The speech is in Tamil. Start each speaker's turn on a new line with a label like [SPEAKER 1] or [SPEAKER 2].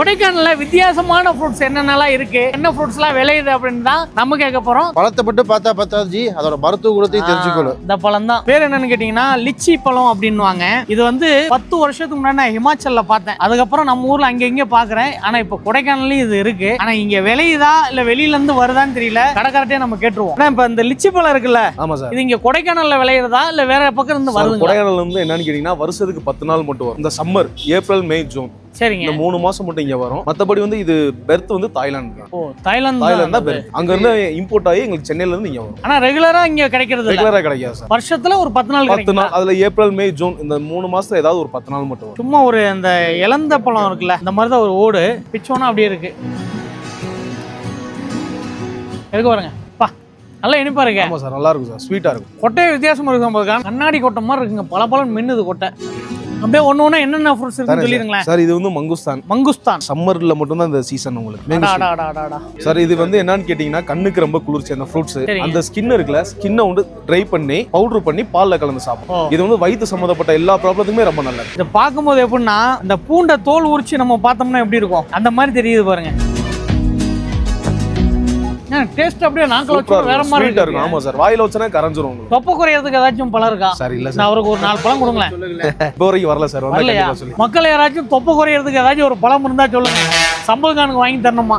[SPEAKER 1] கொடைக்கானல்ல வித்தியாசமான ஃப்ரூட்ஸ் என்னென்னலாம் இருக்கு, என்ன ஃப்ரூட்ஸ்லாம் விளையுது அப்படின்னு தான் நம்ம கேட்க போறோம்.
[SPEAKER 2] பழத்தை மட்டும் பார்த்தா பத்தாது ஜி, அதோட மருத்துவ குணத்தையும் தெரிஞ்சுக்கணும்.
[SPEAKER 1] இந்த பழம் தான் பேர் என்னன்னு கேட்டீங்கன்னா லிச்சி பழம் அப்படின்வாங்க. இது வந்து 10 வருஷத்துக்கு முன்னாடி நான் ஹிமாச்சல்ல பார்த்தேன். அதுக்கப்புறம் நம்ம ஊர்ல அங்க இங்க பாக்குறேன். ஆனா இப்ப கொடைக்கானல்லையும் இது இருக்கு. ஆனா இங்க விளையுதா இல்ல வெளியில இருந்து வருதான்னு தெரியல. கடைக்காரட்டே நம்ம கேட்டுருவோம். ஆனா இப்ப இந்த லிச்சி பழம் இருக்குல்ல,
[SPEAKER 3] ஆமா சார்,
[SPEAKER 1] இது இங்க கொடைக்கானல்ல விளையுறதா இல்ல வேற பக்கம் இருந்து வருது?
[SPEAKER 3] கொடைக்கானல்ல இருந்து என்னன்னு கேட்டீங்கன்னா வருஷத்துக்கு 10 நாள் மட்டும் வரும். இந்த சம்மர் ஏப்ரல் மே ஜூன்
[SPEAKER 1] சரிங்க,
[SPEAKER 3] இந்த 3 மாசம் மட்டும் இங்க வரும். மத்தபடி வந்து இது பெர்த் வந்து தாய்லாந்து தான்.
[SPEAKER 1] ஓ தாய்லாந்து
[SPEAKER 3] தாய்லாந்து தான் பெர்த். அங்க இருந்து இம்போர்ட் ஆகி எங்களுக்கு சென்னையில இருந்து இங்க வரும்.
[SPEAKER 1] ஆனா ரெகுலரா இங்க கிடைக்கிறது இல்ல.
[SPEAKER 3] ரெகுலரா கிடைக்காது சார்.
[SPEAKER 1] வருஷத்துல ஒரு 10 நாள்
[SPEAKER 3] 10 நாள், அதுல ஏப்ரல் மே ஜூன் இந்த 3 மாசத்துல ஏதாவது ஒரு 10 நாள் மட்டும் வரும்.
[SPEAKER 1] சும்மா ஒரு அந்த இளந்த பழம் இருக்குல்ல, இந்த மாதிரி தான் ஒரு ஓடு பிச்சோன்னா அப்படியே இருக்கு. எதுக்கு பாருங்க, பா நல்லா இனிப்பா இருக்கு.
[SPEAKER 3] ஆமா சார், நல்லா இருக்கும் சார், ஸ்வீட்டா இருக்கும்.
[SPEAKER 1] கொட்டை வித்தியாசமா இருக்கு. நம்ம கண்ணாடி கொட்டை மாதிரி இருக்குங்க, பல பழம் மின்னுது கொட்டை. அப்படியே ஒண்ணு என்னென்ன ஃப்ரூட்ஸ் இருக்குன்னு சொல்லிருங்களேன்
[SPEAKER 3] சார். இது வந்து மங்குஸ்தான்.
[SPEAKER 1] மங்குஸ்தான்
[SPEAKER 3] சம்மர்ல மட்டும் தான் இந்த சீசன் உங்களுக்கு. சார் இது வந்து என்னன்னு கேட்டீங்கன்னா கண்ணுக்கு ரொம்ப குளிர்ச்சி அந்த ஃப்ரூட்ஸ். அந்த ஸ்கின் இருக்குல்ல, ஸ்கின்னை வந்து ட்ரை பண்ணி பவுடர் பண்ணி பால்ல கலந்து சாப்பிடும். இது வந்து வயிற்று சம்பந்தப்பட்ட எல்லா ப்ராப்ளத்துக்குமே ரொம்ப நல்லது.
[SPEAKER 1] இதை பார்க்கும்போது எப்படின்னா இந்த பூண்டை தோல் உரிச்சு நம்ம பார்த்தோம்னா எப்படி இருக்கும் அந்த மாதிரி தெரியுது பாருங்க. டேஸ்ட் அப்படியே நாக்குல வச்சு வேற மாதிரி
[SPEAKER 3] இருக்கும். ஆமா சார், வாயில வச்சனா கரஞ்சிரும் உங்களுக்கு.
[SPEAKER 1] தொப்பை குறையறதுக்கு ஏதாச்சும் பழம் இருக்கா
[SPEAKER 3] சார்? இல்ல சார்,
[SPEAKER 1] நான் அவருக்கு ஒரு 4 பழம் கொடுங்களேன்.
[SPEAKER 3] இப்போ வரைக்கும் வரல சார்.
[SPEAKER 1] மக்கள் யாராச்சும் தொப்பை குறையறதுக்கு ஏதாச்சும் ஒரு பழம் இருந்தா சொல்லுங்க, சம்பவக்கானுக்கு வாங்கி தரணுமா?